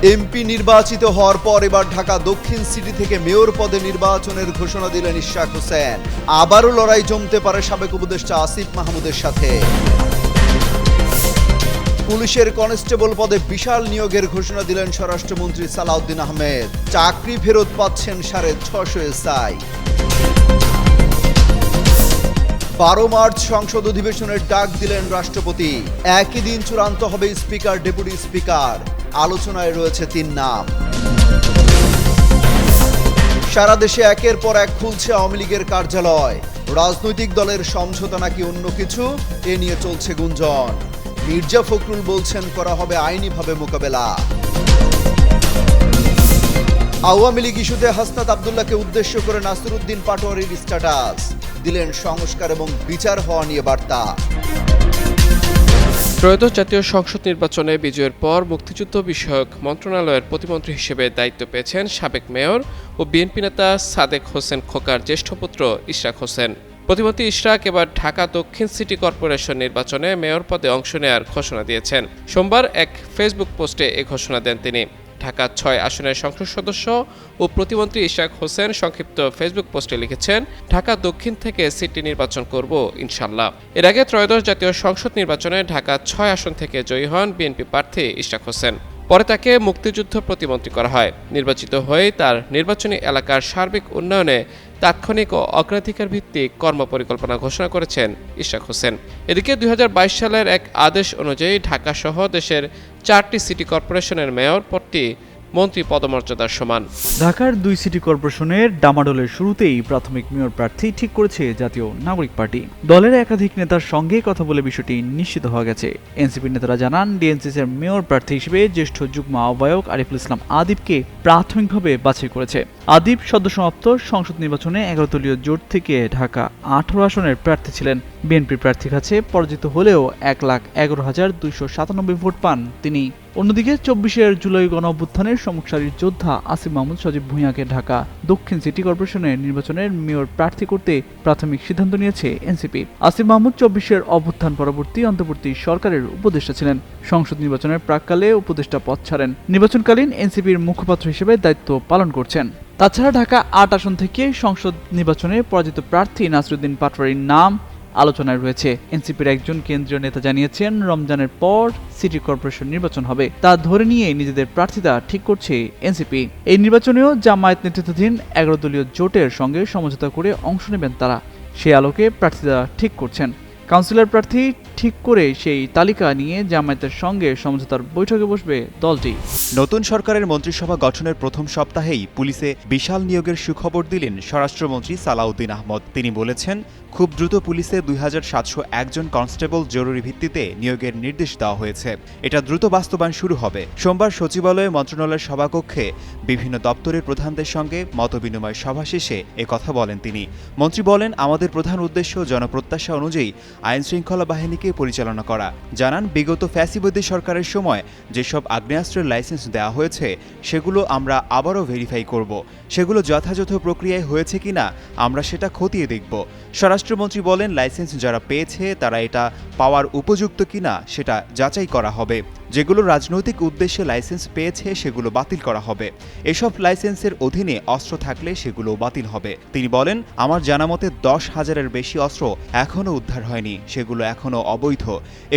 MP নির্বাচিত হওয়ার পর এবার ঢাকা দক্ষিণ সিটি থেকে মেয়র পদে নির্বাচনের ঘোষণা দিলেন ইশরাক হোসেন। আবারও লড়াই জমতে পারে সাবেক উপদেষ্টা আসিফ মাহমুদের সাথে। পুলিশের কনস্টেবল পদে বিশাল নিয়োগের ঘোষণা দিলেন স্বরাষ্ট্রমন্ত্রী সালাউদ্দিন আহমেদ। চাকরি ফেরত পাচ্ছেন 650 এসআই। 12 মার্চ সংসদ অধিবেশনের ডাক দিলেন রাষ্ট্রপতি। একই দিন চূড়ান্ত হবে স্পিকার, ডেপুটি স্পিকার। আলোচনায় রয়েছে 3 নাম। সারা দেশে একের পর এক খুলছে আওয়ামী লীগের কার্যালয়। রাজনৈতিক দলের সমঝোতা নাকি অন্য কিছু, এ নিয়ে চলছে গুঞ্জন। মির্জা ফখরুল বলছেন করা হবে আইনিভাবে মোকাবেলা। আওয়ামী লীগ ইস্যুতে হাসনাত আব্দুল্লাহকে উদ্দেশ্য করে নাসিরউদ্দিন পাটোয়ারির স্ট্যাটাস দিলেন সংস্কার এবং বিচার হওয়া নিয়ে বার্তা। ত্রয়োদশ জাতীয় সংসদ নির্বাচনে বিজয়ের পর মুক্তিযুদ্ধ বিষয়ক মন্ত্রণালয়ের প্রতিমন্ত্রী হিসেবে দায়িত্ব পেয়েছেন সাবেক মেয়র ও বিএনপি নেতা সাদেক হোসেন খোকার জ্যেষ্ঠ পুত্র ইশরাক হোসেন। প্রতিমন্ত্রী ইশরাক এবার ঢাকা দক্ষিণ সিটি কর্পোরেশন নির্বাচনে মেয়র পদে অংশ নেওয়ার ঘোষণা দিয়েছেন। সোমবার এক ফেসবুক পোস্টে এ ঘোষণা দেন তিনি। ঢাকা 6 আসনের সংসদ সদস্য ও প্রতিমন্ত্রী ইশরাক হোসেন সংক্ষিপ্ত ফেসবুক পোস্টে লিখেছেন, ঢাকা দক্ষিণ থেকে সিটি নির্বাচন করব ইনশাল্লাহ। এর আগে ত্রয়োদশ জাতীয় সংসদ নির্বাচনে ঢাকা 6 আসন থেকে জয়ী হন বিএনপি প্রার্থী ইশরাক হোসেন। পরে তাকে মুক্তিযুদ্ধ প্রতিমন্ত্রী করা হয়। নির্বাচিত হয়ে তার নির্বাচনী এলাকার সার্বিক উন্নয়নে তাৎক্ষণিক ও অগ্রাধিকার ভিত্তিক কর্মপরিকল্পনা ঘোষণা করেছেন ইশরাক হোসেন। এদিকে 2022 সালের এক আদেশ অনুযায়ী ঢাকা সহ দেশের 4টি সিটি কর্পোরেশনের মেয়র পদটি মন্ত্রী পদমর্যাদার সমান। ঢাকার 2 সিটি কর্পোরেশনের ডামাডোলের শুরুতেই প্রাথমিক মেয়র প্রার্থী ঠিক করেছে জাতীয় নাগরিক পার্টি। দলের একাধিক নেতার সঙ্গে কথা বলে বিষয়টি নিশ্চিত হওয়া গেছে। এনসিপি নেতারা জানান, ডিএনসিসির মেয়র প্রার্থী হিসেবে জ্যেষ্ঠ যুগ্ম আহ্বায়ক আরিফুল ইসলাম আদিবকে প্রাথমিকভাবে বাছাই করেছে। আদিব সদ্যসমাপ্ত সংসদ নির্বাচনে 11 দলীয় জোট থেকে ঢাকা 18 আসনের প্রার্থী ছিলেন। বিএনপির প্রার্থীর কাছে পরাজিত হলেও 1,11,297 ভোট পান তিনি। অন্যদিকে 24 জুলাই গণঅভ্যুত্থানের সমসারীর যোদ্ধা আসিফ মাহমুদ সজীব ভূঁইয়াকে ঢাকা দক্ষিণ সিটি কর্পোরেশনের নির্বাচনের মেয়র প্রার্থী করতে প্রাথমিক সিদ্ধান্ত নিয়েছে এনসিপি। আসিফ মাহমুদ 24 অভ্যুত্থান পরবর্তী অন্তর্বর্তী সরকারের উপদেষ্টা ছিলেন। সংসদ নির্বাচনের প্রাক্কালে উপদেষ্টা পদ ছাড়েন। নির্বাচনকালীন এনসিপির মুখপাত্র হিসেবে দায়িত্ব পালন করছেন। তাছাড়া ঢাকা 8 আসন থেকে সংসদ নির্বাচনে পরাজিত প্রার্থী নাসিরউদ্দিন পাটোয়ারির নাম আলোচনায় রয়েছে। এনসিপির একজন কেন্দ্রীয় নেতা জানিয়েছেন, রমজানের পর সিটি কর্পোরেশন নির্বাচন হবে, তা ধরে নিয়ে নিজেদের প্রার্থীতা ঠিক করছে এনসিপি। এই নির্বাচনেও জামায়াত নেতৃত্বাধীন 11 দলীয় জোটের সঙ্গে সমঝোতা করে অংশ নেবেন তারা। সেই আলোকে প্রার্থীতা ঠিক করছেন। কাউন্সিলর প্রার্থী ঠিক করে সেই তালিকা নিয়ে জামায়াতের সঙ্গে সমঝোতার বৈঠকে বসবে দলটি। নতুন সরকারের মন্ত্রিসভা গঠনের প্রথম সপ্তাহেই পুলিশে বিশাল নিয়োগের সুখবর দিলেন স্বরাষ্ট্রমন্ত্রী সালাউদ্দিন আহমেদ। তিনি বলেছেন, খুব দ্রুত পুলিশে 2701 জন কনস্টেবল জরুরি ভিত্তিতে নিয়োগের নির্দেশ দেওয়া হয়েছে। এটা দ্রুত বাস্তবায়ন শুরু হবে। সোমবার সচিবালয়ে মন্ত্রণালয়ের সভাকক্ষে বিভিন্ন দপ্তরের প্রধানদের সঙ্গে মতবিনিময় সভা শেষে একথা বলেন তিনি। মন্ত্রী বলেন, আমাদের প্রধান উদ্দেশ্য জনপ্রত্যাশা অনুযায়ী আইন শৃঙ্খলা বাহিনীকে পরিচালনা করা। জানান, বিগত ফ্যাসিবাদী সরকারের সময় যেসব আগ্নেয়াস্ত্রের লাইসেন্স দেওয়া হয়েছে সেগুলো আমরা আবারও ভেরিফাই করব। সেগুলো যথাযথ প্রক্রিয়ায় হয়েছে কিনা আমরা সেটা খতিয়ে দেখব। স্বরাষ্ট্রমন্ত্রী বলেন, লাইসেন্স যারা পেয়েছে তারা এটা পাওয়ার উপযুক্ত কিনা সেটা যাচাই করা হবে। যেগুলো রাজনৈতিক উদ্দেশ্যে লাইসেন্স পেয়েছে সেগুলো বাতিল করা হবে। এসব লাইসেন্সের অধীনে অস্ত্র থাকলে সেগুলো বাতিল হবে। তিনি বলেন, আমার জানামতে 10,000-এর বেশি অস্ত্র এখনও উদ্ধার হয়নি, সেগুলো এখনও অবৈধ।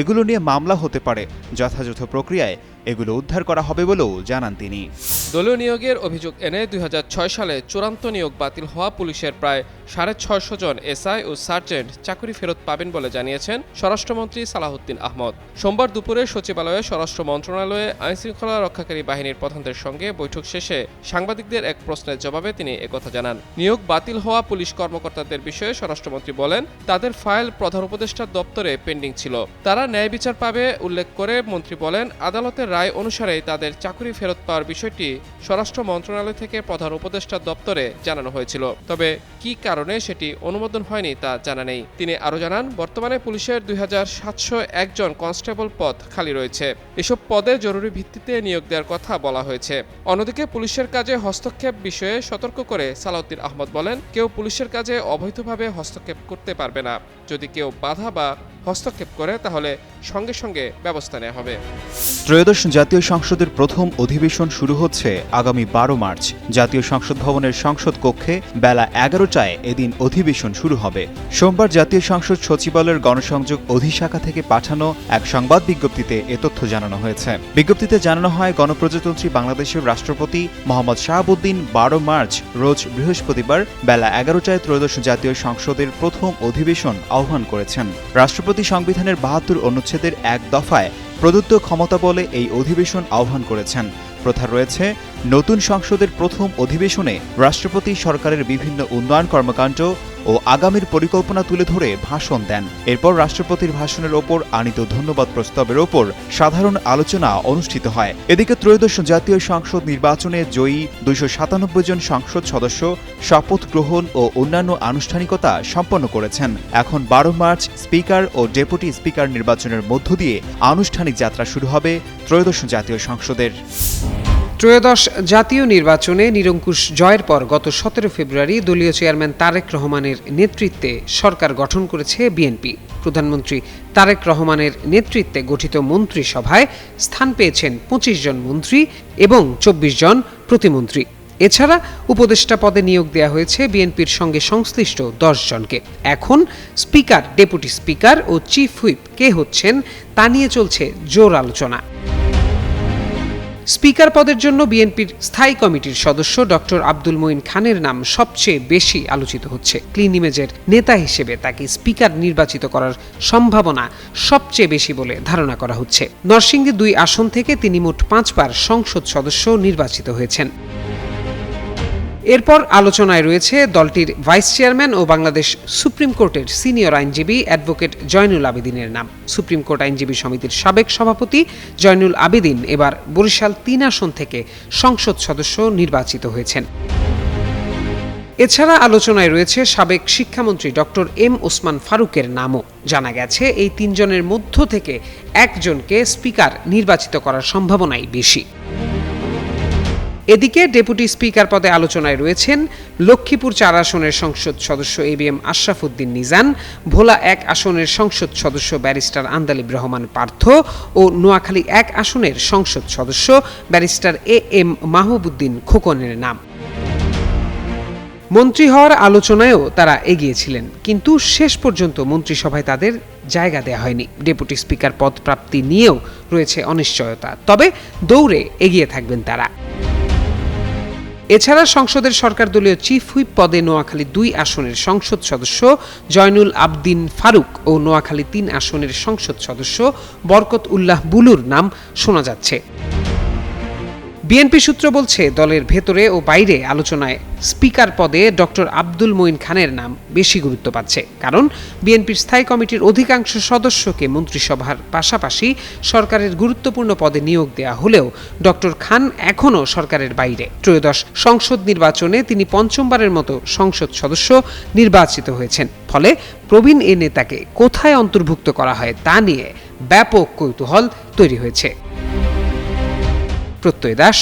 এগুলো নিয়ে মামলা হতে পারে। যথাযথ প্রক্রিয়ায় এগুলো উদ্ধার করা হবে বলেও জানান তিনি। দলীয় নিয়োগের অভিযোগ এনে 2006 সালে চূড়ান্ত নিয়োগ বাতিল হওয়া পুলিশের প্রায় 650 জন এসআই ও সার্জেন্ট চাকরি ফেরত পাবেন বলে জানিয়েছেন স্বরাষ্ট্রমন্ত্রী সালাউদ্দিন আহমেদ। সোমবার দুপুরে সচিবালয়ে স্বরাষ্ট্র মন্ত্রণালয়ে আইনশৃঙ্খলা রক্ষাকারী বাহিনীর প্রধানদের সঙ্গে বৈঠক শেষে সাংবাদিকদের এক প্রশ্নের জবাবে তিনি একথা জানান। নিয়োগ বাতিল হওয়া পুলিশ কর্মকর্তাদের বিষয়ে স্বরাষ্ট্রমন্ত্রী বলেন, তাদের ফাইল প্রধান উপদেষ্টার দপ্তরে পেন্ডিং ছিল, তারা ন্যায় বিচার পাবে উল্লেখ করে মন্ত্রী বলেন, আদালতের রায় অনুসারে তাদের চাকরি ফেরত পাওয়ার বিষয়টি স্বরাষ্ট্র মন্ত্রণালয় থেকে প্রধান উপদেষ্টার দপ্তরে জানানো হয়েছিল। তবে কি কারণে সেটি অনুমোদন হয়নি তা জানা নেই। তিনি আরও জানান, বর্তমানে পুলিশের 2701 জন কনস্টেবল পদ খালি রয়েছে। এসব পদে জরুরি ভিত্তিতে নিয়োগ দেওয়ার কথা বলা হয়েছে। অন্যদিকে পুলিশের কাজে হস্তক্ষেপ বিষয়ে সতর্ক করে সালাউদ্দিন আহমেদ বলেন, কেউ পুলিশের কাজে অবৈধভাবে হস্তক্ষেপ করতে পারবে না। যদি কেউ বাধা বা হস্তক্ষেপ করে তাহলে সঙ্গে সঙ্গে ব্যবস্থা নেওয়া হবে। ত্রয়োদশ জাতীয় সংসদের প্রথম অধিবেশন শুরু হচ্ছে আগামী 12 মার্চ। জাতীয় সংসদ ভবনের সংসদ কক্ষে বেলা 11টায় এদিন অধিবেশন শুরু হবে। সোমবার জাতীয় সংসদ সচিবালয়ের গণসংযোগ অধিশাখা থেকে পাঠানো এক সংবাদ বিজ্ঞপ্তিতে এ তথ্য জানানো হয়েছে। বিজ্ঞপ্তিতে জানানো হয়, গণপ্রজাতন্ত্রী বাংলাদেশের রাষ্ট্রপতি মোহাম্মদ শাহাবুদ্দিন 12 মার্চ রোজ বৃহস্পতিবার বেলা 11টায় ত্রয়োদশ জাতীয় সংসদের প্রথম অধিবেশন আহ্বান করেছেন। রাষ্ট্রপতি সংবিধানের 72 অনুচ্ছেদের এক দফায় প্রদত্ত ক্ষমতা বলে এই অধিবেশন আহ্বান করেছেন। প্রথা রয়েছে, নতুন সংসদের প্রথম অধিবেশনে রাষ্ট্রপতি সরকারের বিভিন্ন উন্নয়ন কর্মকাণ্ড ও আগামীর পরিকল্পনা তুলে ধরে ভাষণ দেন। এরপর রাষ্ট্রপতির ভাষণের ওপর আনীত ধন্যবাদ প্রস্তাবের ওপর সাধারণ আলোচনা অনুষ্ঠিত হয়। এদিকে ত্রয়োদশ জাতীয় সংসদ নির্বাচনে জয়ী 297 জন সংসদ সদস্য শপথ গ্রহণ ও অন্যান্য আনুষ্ঠানিকতা সম্পন্ন করেছেন। এখন 12 মার্চ স্পিকার ও ডেপুটি স্পিকার নির্বাচনের মধ্য দিয়ে আনুষ্ঠানিক যাত্রা শুরু হবে ত্রয়োদশ জাতীয় সংসদের। ত্রয়োদশ জাতীয় নির্বাচনে নিরঙ্কুশ জয়ের পর গত 17 ফেব্রুয়ারি দলীয় চেয়ারম্যান তারেক রহমানের নেতৃত্বে সরকার গঠন করেছে বিএনপি। প্রধানমন্ত্রী তারেক রহমানের নেতৃত্বে গঠিত মন্ত্রিসভায় স্থান পেয়েছেন 25 জন মন্ত্রী এবং 24 জন প্রতিমন্ত্রী। এছাড়া উপদেষ্টা পদে নিয়োগ দেওয়া হয়েছে বিএনপির সঙ্গে সংশ্লিষ্ট 10 জনকে। এখন স্পিকার, ডেপুটি স্পিকার ও চিফ হুইপ কে হচ্ছেন তা নিয়ে চলছে জোর আলোচনা। স্পিকার পদের জন্য বিএনপির স্থায়ী কমিটির সদস্য ডক্টর আব্দুল মঈন খানের নাম সবচেয়ে বেশি আলোচিত হচ্ছে। ক্লিন ইমেজের নেতা হিসেবে তাকে স্পিকার নির্বাচিত করার সম্ভাবনা সবচেয়ে বেশি বলে ধারণা করা হচ্ছে। নরসিংদী 2 আসন থেকে তিনি মোট 5 বার সংসদ সদস্য নির্বাচিত হয়েছেন। এরপর আলোচনায় রয়েছে দলটির ভাইস চেয়ারম্যান ও বাংলাদেশ সুপ্রিম কোর্টের সিনিয়র আইনজীবী অ্যাডভোকেট জয়নুল আবেদিনের নাম। সুপ্রিম কোর্ট আইনজীবী সমিতির সাবেক সভাপতি জয়নুল আবেদিন এবার বরিশাল 3 আসন থেকে সংসদ সদস্য নির্বাচিত হয়েছেন। এছাড়া আলোচনায় রয়েছে সাবেক শিক্ষামন্ত্রী ডক্টর এম ওসমান ফারুকের নামও। জানা গেছে এই 3 জনের মধ্য থেকে একজনকে স্পিকার নির্বাচিত করার সম্ভাবনাই বেশি। এদিকে ডেপুটি স্পিকার পদে আলোচনায় রয়েছেন লক্ষ্মীপুর 4 আসনের সংসদ সদস্য এবিএম আশরাফ উদ্দিন নিজান, ভোলা 1 আসনের সংসদ সদস্য ব্যারিস্টার আন্দালিব রহমান পার্থ ও নোয়াখালী 1 আসনের সংসদ সদস্য ব্যারিস্টার এএম মাহবুবউদ্দিন খোকনের নাম। মন্ত্রী হওয়ার আলোচনায়ও তারা এগিয়েছিলেন, কিন্তু শেষ পর্যন্ত মন্ত্রিসভায় তাদের জায়গা দেওয়া হয়নি। ডেপুটি স্পিকার পদ প্রাপ্তি নিয়েও রয়েছে অনিশ্চয়তা, তবে দৌড়ে এগিয়ে থাকবেন তারা। এছাড়া সংসদের সরকার দলীয় চিফ হুইপ পদে নোয়াখালী 2 আসনের সংসদ সদস্য জয়নুল আবদিন ফারুক ও নোয়াখালী 3 আসনের সংসদ সদস্য বরকত উল্লাহ বুলুর নাম শোনা যাচ্ছে। বিএনপি সূত্র বলছে, দলের ভেতরে ও বাইরে আলোচনায় স্পিকার পদে ডক্টর আব্দুল মঈন খানের নাম বেশি গুরুত্ব পাচ্ছে। কারণ বিএনপির স্থায়ী কমিটির অধিকাংশ সদস্যকে মন্ত্রিসভার পাশাপাশি সরকারের গুরুত্বপূর্ণ পদে নিয়োগ দেওয়া হলেও ডক্টর খান এখনও সরকারের বাইরে। ত্রয়োদশ সংসদ নির্বাচনে তিনি 5মবারের মতো সংসদ সদস্য নির্বাচিত হয়েছেন। ফলে প্রবীণ এ নেতাকে কোথায় অন্তর্ভুক্ত করা হয় তা নিয়ে ব্যাপক কৌতূহল তৈরি হয়েছে। প্রত্যয় দাস,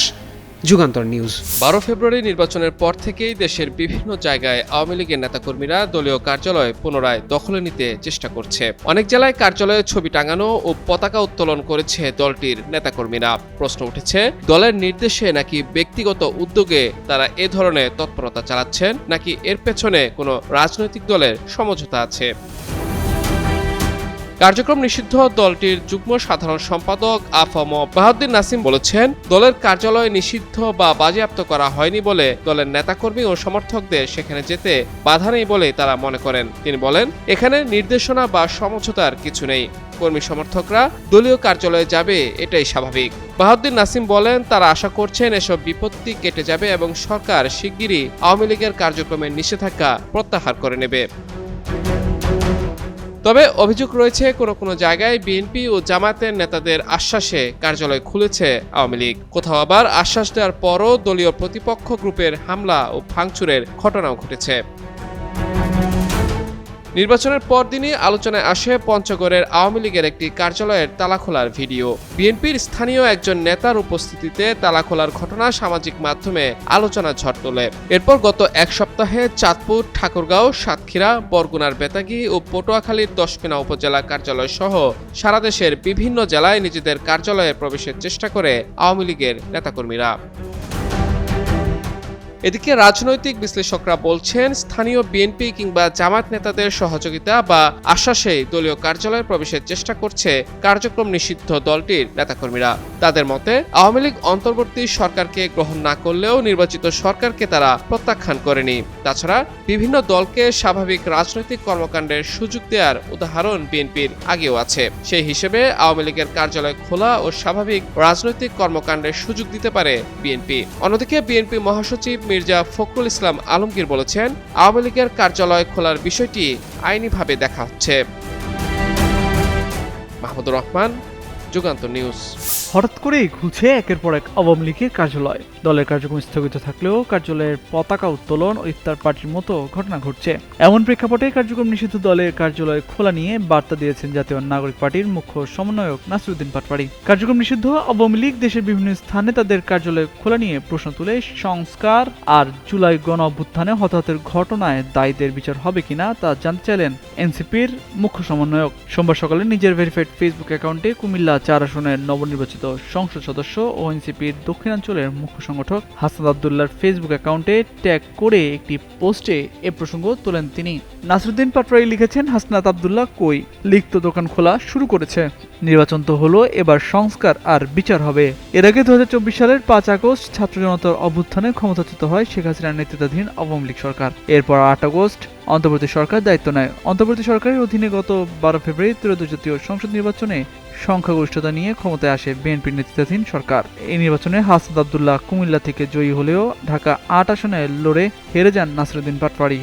যুগান্তর নিউজ। 12 ফেব্রুয়ারি নির্বাচনের পর থেকেই দেশের বিভিন্ন জায়গায় আওয়ামী লীগের নেতাকর্মীরা দলীয় কার্যালয় পুনরায় দখলে নিতে চেষ্টা করছে। অনেক জেলায় কার্যালয়ে ছবি টাঙানো ও পতাকা উত্তোলন করেছে দলটির নেতাকর্মীরা। প্রশ্ন উঠেছে, দলের নির্দেশে নাকি ব্যক্তিগত উদ্যোগে তারা এ ধরনের তৎপরতা চালাচ্ছেন, নাকি এর পেছনে কোনো রাজনৈতিক দলের সমঝোতা আছে। কার্যক্রম নিষিদ্ধ দলটির যুগ্ম সাধারণ সম্পাদক আফম বাহাউদ্দিন নাসিম বলেছেন, দলের কার্যালয় নিষিদ্ধ বা বাজেয়াপ্ত করা হয়নি বলে দলের নেতাকর্মী ও সমর্থকদের সেখানে যেতে বাধা নেই বলে তারা মনে করেন। তিনি বলেন, এখানে নির্দেশনা বা সমঝোতার কিছু নেই। কর্মী সমর্থকরা দলীয় কার্যালয়ে যাবে, এটাই স্বাভাবিক। বাহাউদ্দিন নাসিম বলেন, তারা আশা করছেন এসব বিপত্তি কেটে যাবে এবং সরকার শিগগিরই আওয়ামী লীগের কার্যক্রমের নিষেধাজ্ঞা প্রত্যাহার করে নেবে। তবে অভিযোগ রয়েছে, কোনো জায়গায় বিএনপি ও জামায়াতের নেতাদের আশ্বাসে কার্যালয় খুলেছে আওয়ামী লীগ। কোথাও আবার আশ্বাস দেওয়ার পরও দলীয় প্রতিপক্ষ গ্রুপের হামলা ও ভাঙচুরের ঘটনাও ঘটেছে। নির্বাচনের পরদিনই আলোচনায় আসে পঞ্চগড়ের আওয়ামী লীগের একটি কার্যালয়ের তালা খোলার ভিডিও। বিএনপির স্থানীয় একজন নেতার উপস্থিতিতে তালা খোলার ঘটনা সামাজিক মাধ্যমে আলোচনা ঝড় তোলে। এরপর গত এক সপ্তাহে চাঁদপুর, ঠাকুরগাঁও, সাতক্ষীরা, বরগুনার বেতাগী ও পটুয়াখালীর দশপিনা উপজেলা কার্যালয় সহ সারা দেশের বিভিন্ন জেলায় নিজেদের কার্যালয়ে প্রবেশের চেষ্টা করে আওয়ামী লীগের নেতাকর্মীরা। এদিকে রাজনৈতিক বিশ্লেষকরা বলছেন, স্থানীয় বিএনপি কিংবা জামায়াত নেতাদের সহযোগিতা বা আশ্বাসে দলীয় কার্যালয়ে প্রবেশের চেষ্টা করছে কার্যক্রম নিষিদ্ধ দলটির নেতাকর্মীরা। তাদের মতে, আওয়ামী লীগ অন্তর্বর্তী সরকারকে গ্রহণ না করলেও নির্বাচিত সরকারকে তারা প্রত্যাখ্যান করেনি। তাছাড়া বিভিন্ন দলকে স্বাভাবিক রাজনৈতিক কর্মকাণ্ডের সুযোগ দেওয়ার উদাহরণ বিএনপির আগেও আছে। সেই হিসেবে আওয়ামী লীগের কার্যালয় খোলা ও স্বাভাবিক রাজনৈতিক কর্মকাণ্ডের সুযোগ দিতে পারে বিএনপি। অন্যদিকে বিএনপি মহাসচিব মির্জা ফখরুল ইসলাম আলমগীর বলেছেন, আওয়ামী লীগের কার্যালয় খোলার বিষয়টি আইনিভাবে দেখা হচ্ছে। মাহমুদুর রহমান, যুগান্তর নিউজ। হঠাৎ করেই খুলছে একের পর এক আওয়ামী লীগের কার্যালয়। দলের কার্যক্রম স্থগিত থাকলেও কার্যালয়ের পতাকা উত্তোলন ও ইফতার পার্টির মতো ঘটনা ঘটছে। এমন প্রেক্ষাপটে কার্যক্রম নিষিদ্ধ দলের কার্যালয় খোলা নিয়ে বার্তা দিয়েছেন জাতীয় নাগরিক পার্টির মুখ্য সমন্বয়ক নাসিরউদ্দিন পাটোয়ারী। কার্যক্রম নিষিদ্ধ আওয়ামী লীগ দেশের বিভিন্ন স্থানে তাদের কার্যালয় খোলা নিয়ে প্রশ্ন তুলে সংস্কার আর জুলাই গণ অভ্যুত্থানে হতাহতের ঘটনায় দায়ীদের বিচার হবে কিনা তা জানতে চাইলেন এনসিপির মুখ্য সমন্বয়ক। সোমবার সকালে নিজের ভেরিফাইড ফেসবুক অ্যাকাউন্টে কুমিল্লা 4 আসনের নবনির্বাচিত সংসদ সদস্য ও এনসিপির দক্ষিণাঞ্চলের মুখ্য সংগঠক হাসনাত আব্দুল্লাহর ফেসবুক অ্যাকাউন্টে ট্যাগ করে একটি পোস্টে এ প্রসঙ্গ তোলেন তিনি। নাসিরউদ্দিন পাটোয়ারী লিখেছেন, হাসনাত আব্দুল্লাহ কই, লীগ তো দোকান খোলা শুরু করেছে। নির্বাচন তো হলো, এবার সংস্কার আর বিচার হবে। এর আগে 2024 সালের 5 আগস্ট ছাত্র জনতার অভ্যুত্থানে ক্ষমতাচ্যুত হয় শেখ হাসিনার নেতৃত্বাধীন আওয়ামী লীগ সরকার। এরপর 8 আগস্ট অন্তর্বর্তী সরকার দায়িত্ব নেয়। অন্তর্বর্তী সরকারের অধীনে গত 12 ফেব্রুয়ারি ত্রয়োদশ জাতীয় সংসদ নির্বাচনে সংখ্যাগরিষ্ঠতা নিয়ে ক্ষমতায় আসে বিএনপির নেতৃত্বাধীন সরকার। এই নির্বাচনে হাসনাত আব্দুল্লাহ কুমিল্লা থেকে জয়ী হলেও ঢাকা 8 আসনে লড়ে হেরে যান নাসিরউদ্দিন পাটোয়ারী।